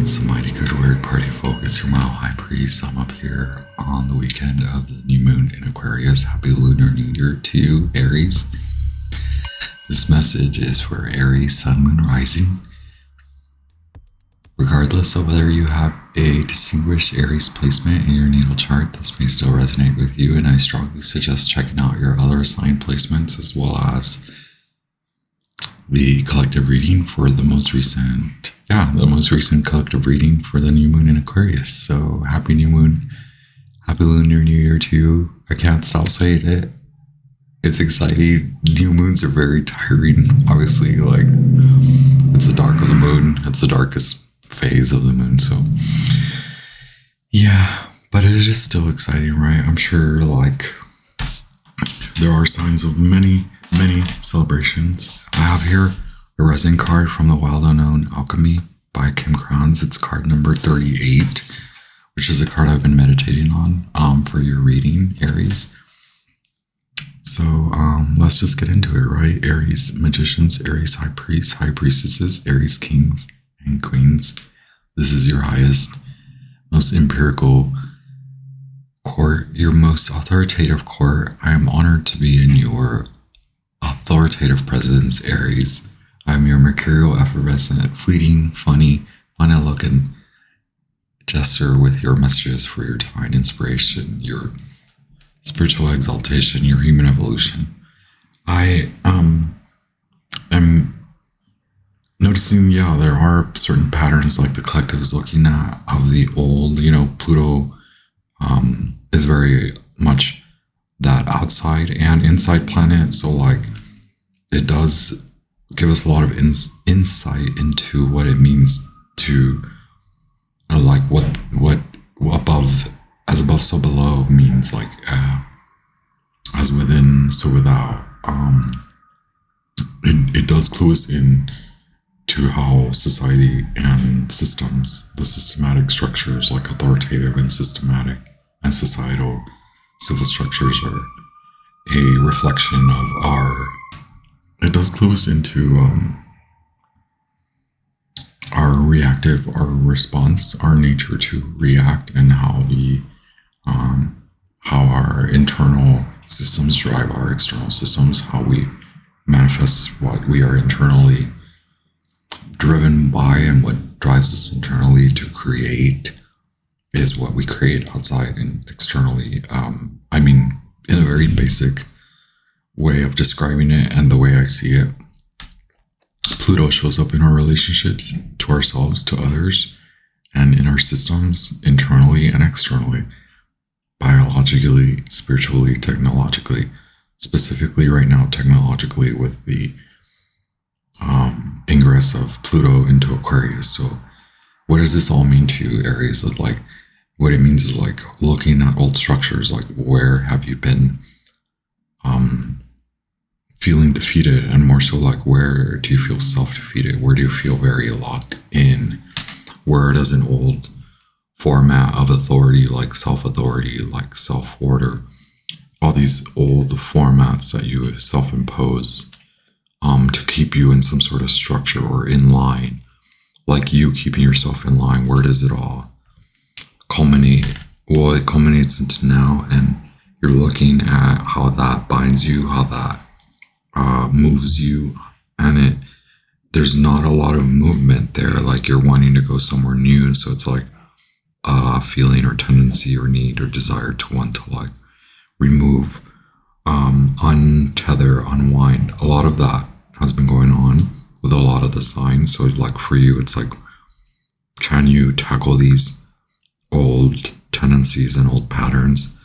What's the mighty good word, party folk? It's your Mile High Priest. I'm up here on the weekend of the new moon in Aquarius. Happy Lunar New Year to you, Aries. This message is for Aries, Sun, Moon, Rising. Regardless of whether you have a distinguished Aries placement in your natal chart, this may still resonate with you, and I strongly suggest checking out your other assigned placements as well as the collective reading for the most recent collective reading for the new moon in Aquarius. So happy new moon, happy Lunar New Year to you. I can't stop saying it. It's exciting. New moons are very tiring. Obviously, like, it's the dark of the moon. It's the darkest phase of the moon. So yeah, but it is just still exciting, right? I'm sure like there are signs of many celebrations. I have here a resin card from the Wild Unknown Alchemy by Kim Kranz. It's card number 38, which is a card I've been meditating on for your reading, Aries. So let's just get into it, right? Aries magicians, Aries high priests, high priestesses, Aries kings and queens. This is your highest, most empirical court, your most authoritative court. I am honored to be in your authoritative presence, Aries. I'm your mercurial, effervescent, fleeting, funny looking gesture with your messages for your divine inspiration, your spiritual exaltation, your human evolution. I am noticing, there are certain patterns like the collective is looking at of the old, Pluto is very much that outside and inside planet. So like it does give us a lot of insight into what it means to like what above, as above so below means, like as within so without. It does clue us in to how society and systems, the systematic structures like authoritative and systematic and societal civil structures are a reflection of it does clue us into our response, our nature to react, and how our internal systems drive our external systems, how we manifest what we are internally driven by, and what drives us internally to create is what we create outside and externally. In a very basic way of describing it, and the way I see it, Pluto shows up in our relationships to ourselves, to others, and in our systems internally and externally, biologically, spiritually, technologically. Specifically right now, technologically, with the ingress of Pluto into Aquarius. So what does this all mean to you, Aries? Like, what it means is like looking at old structures, like where have you been feeling defeated, and more so like where do you feel self-defeated? Where do you feel very locked in? Where does an old format of authority, like self-authority, like self-order, all these old formats that you self-impose to keep you in some sort of structure or in line, like you keeping yourself in line, where does it all culminate? Well, it culminates into now, and you're looking at how that binds you, how that moves you, and there's not a lot of movement there, like you're wanting to go somewhere new. So it's like a feeling or tendency or need or desire to want to like remove, untether, unwind. A lot of that has been going on with a lot of the signs. So like for you, it's like, can you tackle these old tendencies and old patterns?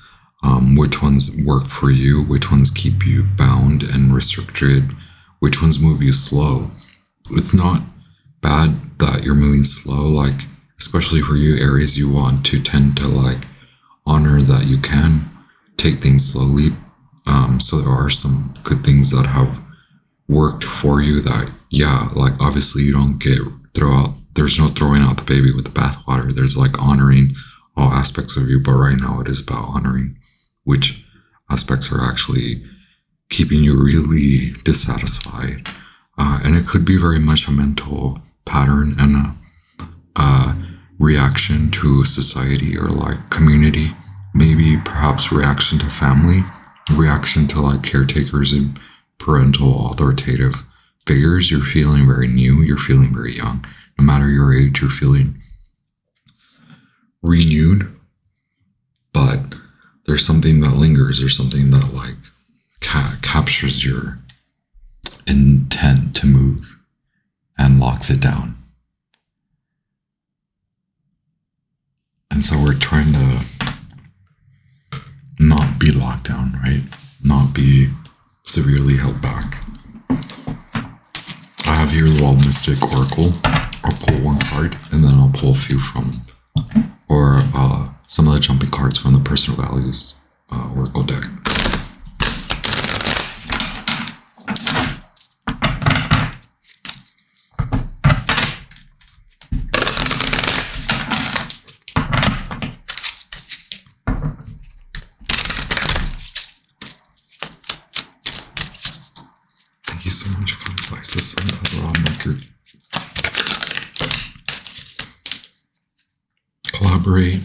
Which ones work for you? Which ones keep you bound and restricted? Which ones move you slow? It's not bad that you're moving slow, like especially for you, Aries, you want to tend to like honor that you can take things slowly. So there are some good things that have worked for you that, like obviously you don't there's no throwing out the baby with the bathwater. There's like honoring all aspects of you, but right now it is about honoring which aspects are actually keeping you really dissatisfied. And it could be very much a mental pattern and reaction to society or like community, maybe perhaps reaction to family, reaction to like caretakers and parental authoritative figures. You're feeling very new, you're feeling very young. No matter your age, you're feeling renewed, but there's something that lingers, there's something that like captures your intent to move and locks it down. And so we're trying to not be locked down, right? Not be severely held back. I have here the Wild Mystic Oracle. I'll pull one card and then I'll pull a few from, or some of the jumping cards from the Personal Values Oracle deck. Thank you so much, Goddess Isis and Mercury. Collaborate.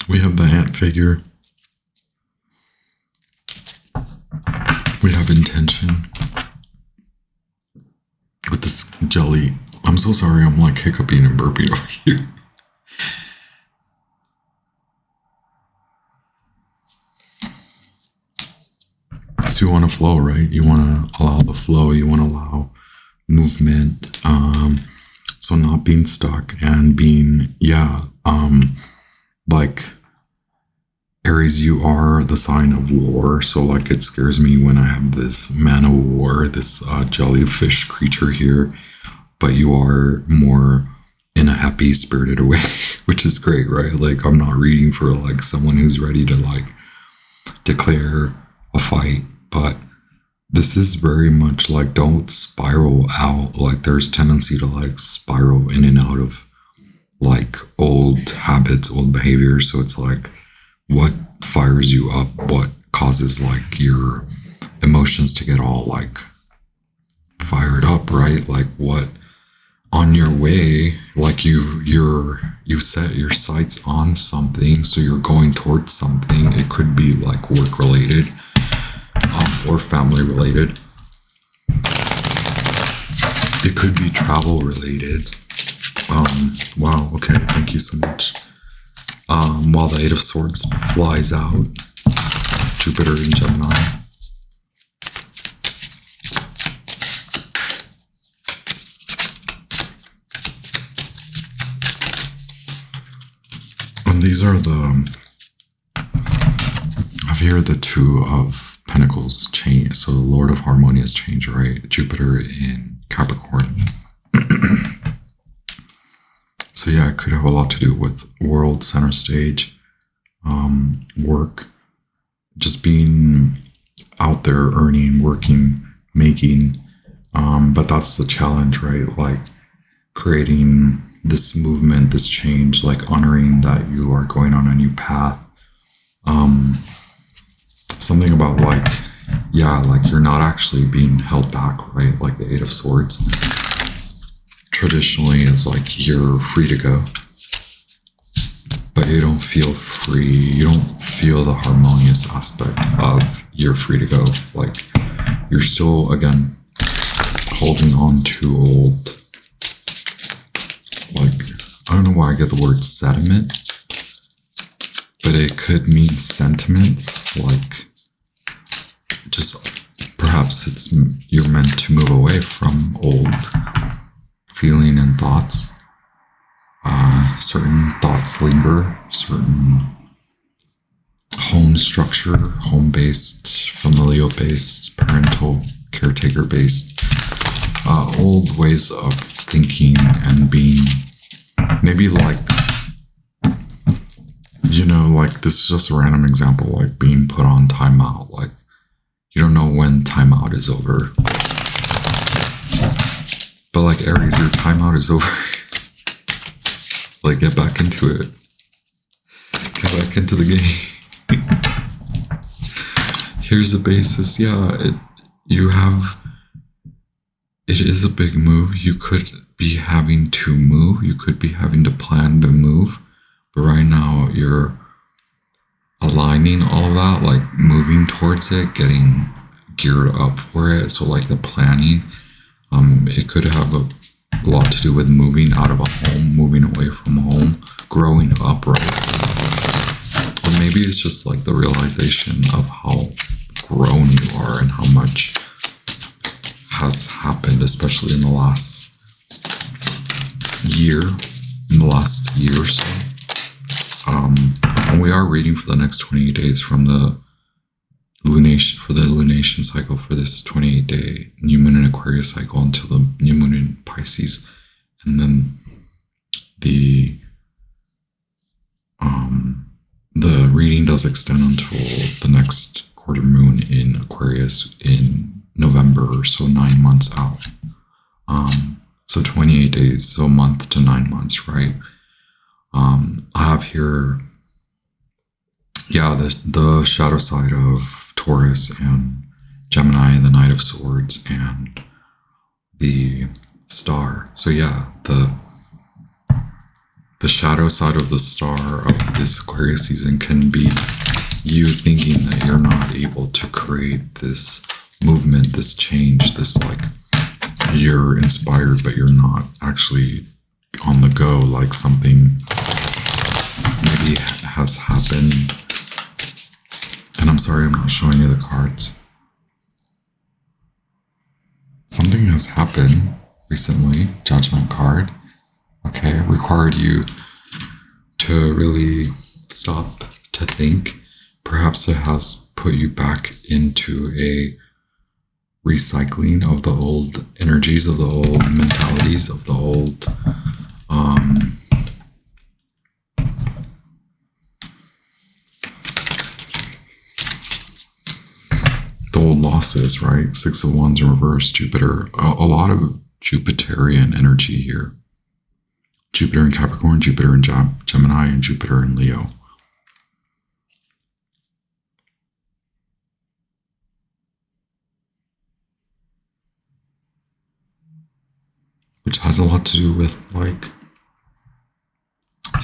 We have the ant figure. We have intention. With this jelly. I'm so sorry, I'm like hiccuping and burping over here. So you want to flow, right? You want to allow the flow. You want to allow movement. So not being stuck and being, like Aries, you are the sign of war. So like it scares me when I have this man of war, this jellyfish creature here, but you are more in a happy spirited way, which is great, right? Like I'm not reading for like someone who's ready to like declare a fight, but this is very much like don't spiral out. Like there's tendency to like spiral in and out of like old habits, old behaviors. So it's like what fires you up, what causes like your emotions to get all like fired up, right? Like what on your way, like you've set your sights on something, so you're going towards something. It could be like work related or family related. It could be travel related. Wow, okay, thank you so much. While the Eight of Swords flies out, Jupiter in Gemini. And these are I've here the Two of Pentacles change. So Lord of Harmonious change, right? Jupiter in Capricorn. So yeah, it could have a lot to do with world center stage, work, just being out there earning, working, making. But that's the challenge, right? Like creating this movement, this change, like honoring that you are going on a new path. Something about like, like you're not actually being held back, right? Like the Eight of Swords. Traditionally, it's like you're free to go, but you don't feel free. You don't feel the harmonious aspect of you're free to go. Like you're still, again, holding on to old, like, I don't know why I get the word sediment, but it could mean sentiments, like just perhaps you're meant to move away from old feeling and thoughts. Certain thoughts linger, certain home structure, home-based, familial-based, parental, caretaker-based, old ways of thinking and being. Maybe like, like this is just a random example, like being put on timeout. Like you don't know when timeout is over. But like Aries, your timeout is over. Like get back into it. Get back into the game. Here's the basis. Yeah, it is a big move. You could be having to move. You could be having to plan to move. But right now, you're aligning all of that, like moving towards it, getting geared up for it. So like the planning, it could have a lot to do with moving out of a home, moving away from home, growing up, right? Or maybe it's just like the realization of how grown you are and how much has happened, especially in the last year, or so. And we are reading for the next 28 days from the lunation cycle for this 28-day new moon in Aquarius cycle until the new moon in Pisces, and then the reading does extend until the next quarter moon in Aquarius in November, so 9 months out. So 28 days, so a month to 9 months, right? I have here, the shadow side of Taurus and Gemini, the Knight of Swords, and the Star. So yeah, the shadow side of the star of this Aquarius season can be you thinking that you're not able to create this movement, this change, this like you're inspired, but you're not actually on the go, like something maybe has happened. And I'm sorry, I'm not showing you the cards. Something has happened recently, Judgment card. Okay, required you to really stop to think. Perhaps it has put you back into a recycling of the old energies, of the old mentalities, of the old losses, right? 6 of Wands in reverse, Jupiter, a lot of Jupiterian energy here. Jupiter in Capricorn, Jupiter in Gemini, and Jupiter in Leo. Which has a lot to do with like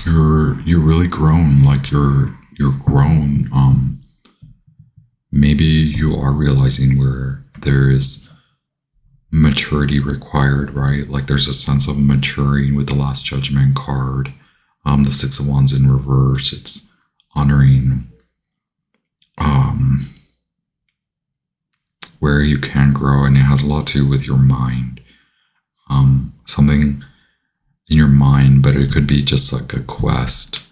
you're really grown, like you're grown. Maybe you are realizing where there is maturity required, right? Like there's a sense of maturing with the last Judgment card. The 6 of Wands in reverse, it's honoring where you can grow, and it has a lot to do with your mind. Something in your mind, but it could be just like a quest.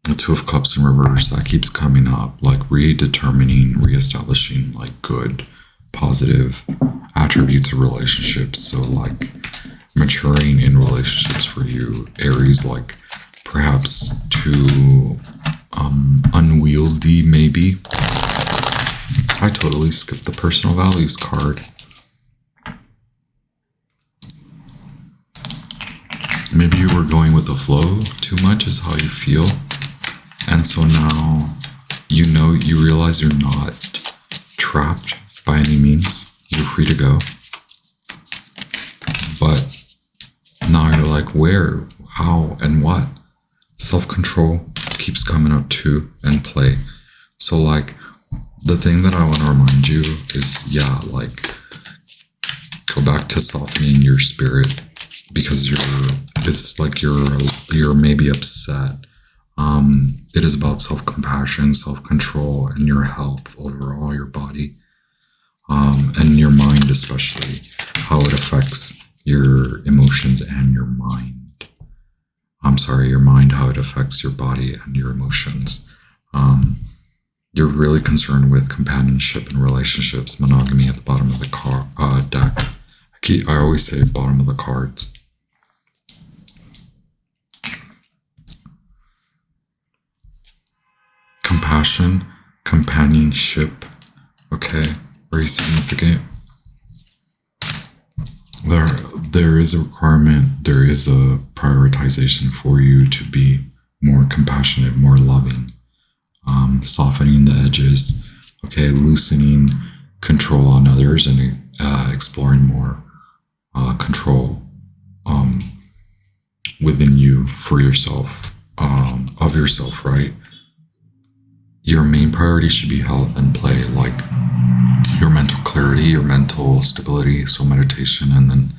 The 2 of Cups in reverse, that keeps coming up, like redetermining, reestablishing like good, positive attributes of relationships. So like maturing in relationships for you, Aries, like perhaps too unwieldy, maybe. I totally skipped the personal values card. Maybe you were going with the flow too much is how you feel. And so now you realize you're not trapped by any means. You're free to go. But now you're like, where, how, and what? Self-control keeps coming up too, and play. So like the thing that I want to remind you is, like go back to softening your spirit, because it's like you're maybe upset. It is about self-compassion, self-control, and your health overall, your body, and your mind, especially how it affects your emotions and your mind. Your mind, how it affects your body and your emotions. You're really concerned with companionship and relationships, monogamy at the bottom of the deck. I always say bottom of the cards. Compassion, companionship, okay, very significant. There is a requirement, there is a prioritization for you to be more compassionate, more loving, softening the edges, okay, loosening control on others, and exploring more control within you for yourself, of yourself, right? Your main priority should be health and play, like your mental clarity, your mental stability, so meditation, and then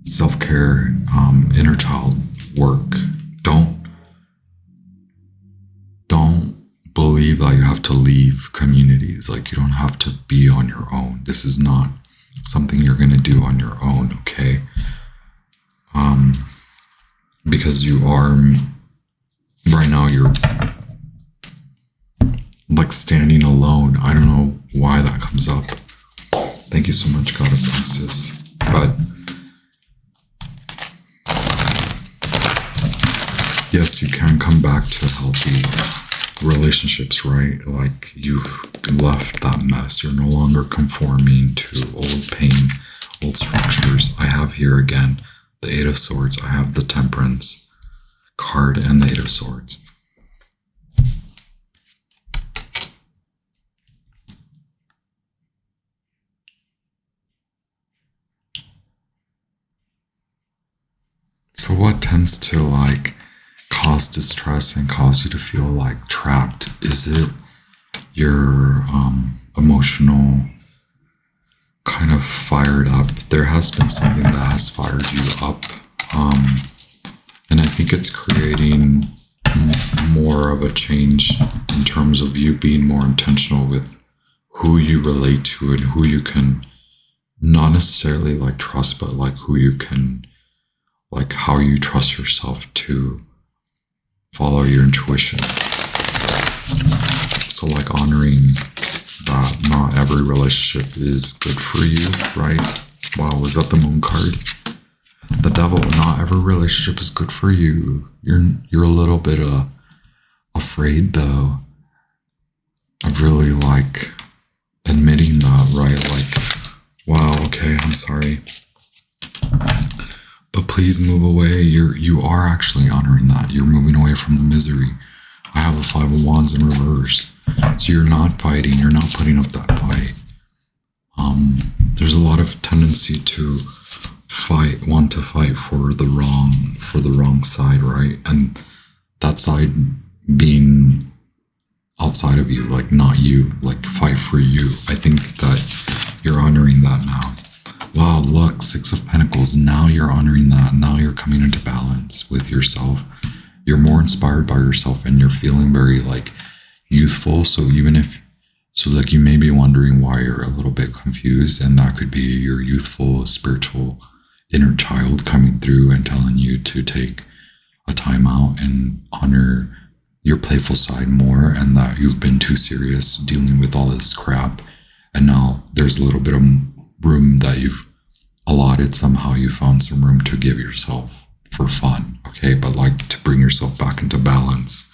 self-care, inner child work. Don't believe that you have to leave communities. Like, you don't have to be on your own. This is not something you're going to do on your own, okay? Because you are, right now, you're like standing alone. I don't know why that comes up. Thank you so much, Goddess Isis. But yes, you can come back to healthy relationships, right? Like, you've left that mess. You're no longer conforming to old pain, old structures. I have here again the Eight of Swords. I have the Temperance card and the Eight of Swords. So what tends to like cause distress and cause you to feel like trapped? Is it your emotional kind of fired up? There has been something that has fired you up, and I think it's creating more of a change in terms of you being more intentional with who you relate to and who you can not necessarily like trust, but like who you can, like how you trust yourself to follow your intuition. So like honoring that not every relationship is good for you, right? Wow, was that the Moon card? The Devil, not every relationship is good for you. You're a little bit afraid though of really like admitting that, right? Like, wow, okay, I'm sorry. But please move away. You are actually honoring that. You're moving away from the misery. I have the Five of Wands in reverse. So you're not fighting. You're not putting up that fight. There's a lot of tendency to want to fight for the wrong side, right? And that side being outside of you, like not you, like fight for you. I think that you're honoring that now. Wow, look, Six of Pentacles. Now you're honoring that. Now you're coming into balance with yourself. You're more inspired by yourself and you're feeling very like youthful. So like you may be wondering why you're a little bit confused, and that could be your youthful spiritual inner child coming through and telling you to take a time out and honor your playful side more, and that you've been too serious dealing with all this crap. And now there's a little bit of room that you've allotted. Somehow you found some room to give yourself for fun, okay? But like to bring yourself back into balance,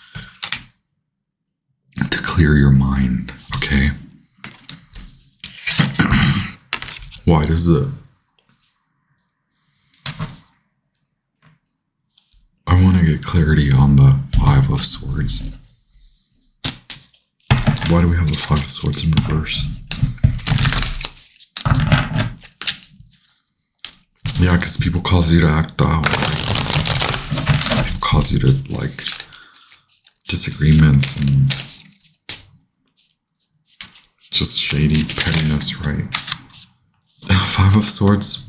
to clear your mind, okay? Why does I want to get clarity on the Five of Swords. Why do we have the Five of Swords in reverse? Yeah, because people cause you to act out. Right? People cause you to like disagreements and just shady pettiness, right? Five of Swords,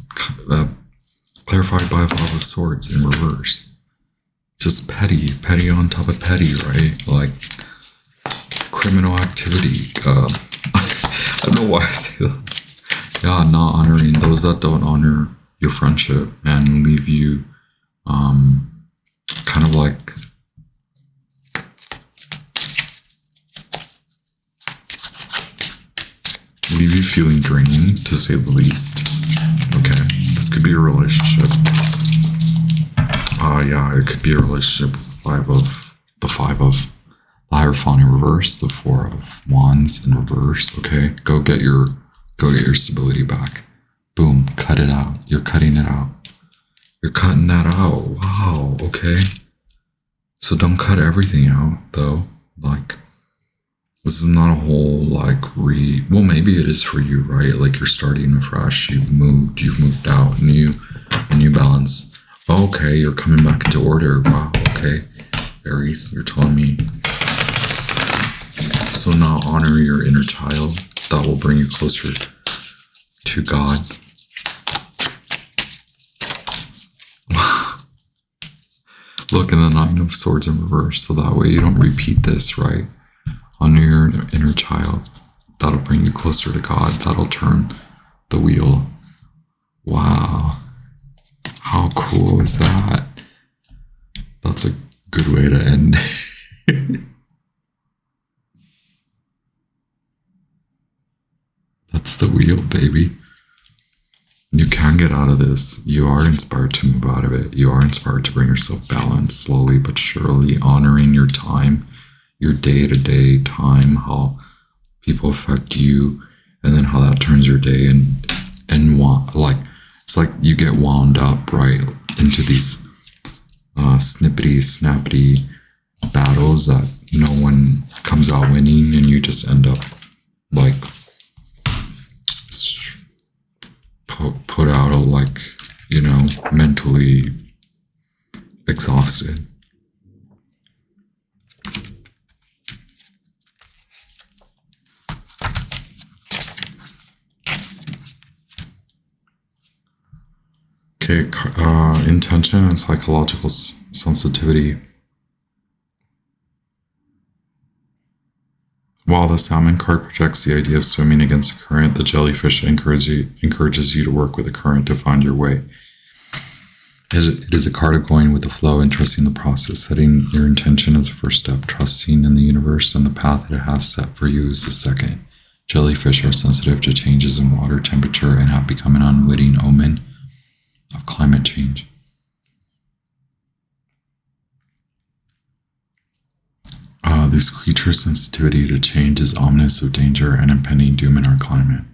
clarified by Five of Swords in reverse. Just petty on top of petty, right? Like criminal activity. I don't know why I say that. Yeah, not honoring those that don't honor your friendship and leave you kind of like leave you feeling drained, to say the least. Okay, this could be a relationship. Yeah, it could be a relationship with the Five of the Hierophant in reverse, the Four of Wands in reverse. Okay, go get your stability back. Boom, cut it out. You're cutting it out. You're cutting that out. Wow, okay. So don't cut everything out, though. Like, This is not a whole like well, maybe it is for you, right? Like you're starting afresh. You've moved out, new balance. Okay, you're coming back into order. Wow. Okay, Aries, you're telling me. So now honor your inner child. That will bring you closer to God. Look, in the Nine of Swords in reverse, so that way you don't repeat this, right? Honor your inner child. That'll bring you closer to God. That'll turn the wheel. Wow. How cool is that? That's a good way to end. That's the wheel, baby. You can get out of this. You are inspired to move out of it. You are inspired to bring yourself balance slowly but surely, honoring your time, your day-to-day time, how people affect you, and then how that turns your day like it's like you get wound up right into these snippety snappity battles that no one comes out winning, and you just end up like put out like, you know, mentally exhausted. Okay, intention and psychological sensitivity. While the salmon card projects the idea of swimming against the current, the jellyfish encourages you to work with the current to find your way. It is a card of going with the flow and trusting the process. Setting your intention as a first step, trusting in the universe and the path that it has set for you is the second. Jellyfish are sensitive to changes in water temperature and have become an unwitting omen of climate change. This creature's sensitivity to change is ominous of danger and impending doom in our climate.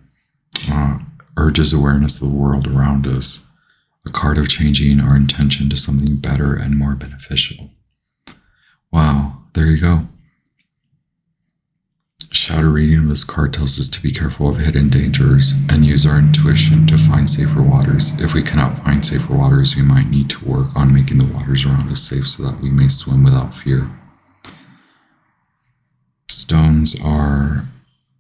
Urges awareness of the world around us, a card of changing our intention to something better and more beneficial. Wow, there you go. Shadow reading of this card tells us to be careful of hidden dangers and use our intuition to find safer waters. If we cannot find safer waters, we might need to work on making the waters around us safe so that we may swim without fear. Stones are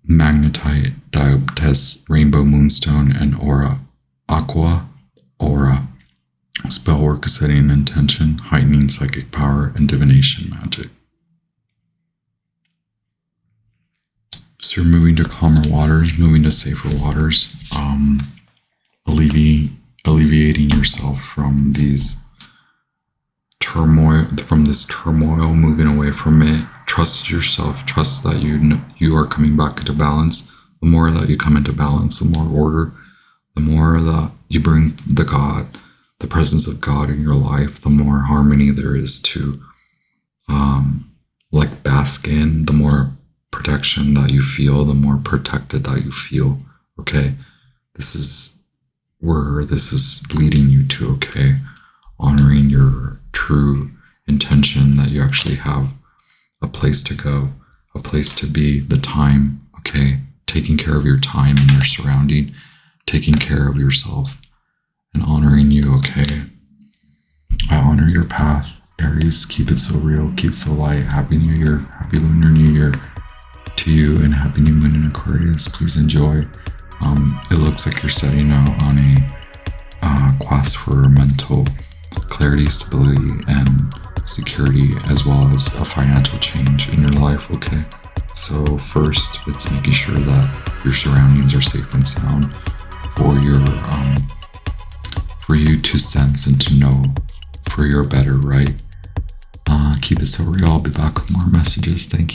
magnetite, dioptess, rainbow moonstone, and aura. Aqua, aura. Spell work is setting an intention, heightening psychic power, and divination magic. So you're moving to calmer waters, moving to safer waters, alleviating yourself from these turmoil, moving away from it. Trust yourself. Trust that you are coming back into balance. The more that you come into balance, the more order, the more that you bring the presence of God in your life, the more harmony there is to like bask in, the more protection that you feel, the more protected that you feel. Okay, this is where this is leading you to. Okay, honoring your true intention that you actually have a place to go, a place to be, the time. Okay, taking care of your time and your surrounding, taking care of yourself and honoring you. Okay, I honor your path, Aries. Keep it so real, keep it so light. Happy New Year, happy Lunar New Year to you, and happy new moon in Aquarius. Please enjoy. It looks like you're setting out on a quest for mental clarity, stability, and security, as well as a financial change in your life. Okay, so first it's making sure that your surroundings are safe and sound for your for you to sense and to know for your better, right? Keep it so real. I'll be back with more messages. Thank you.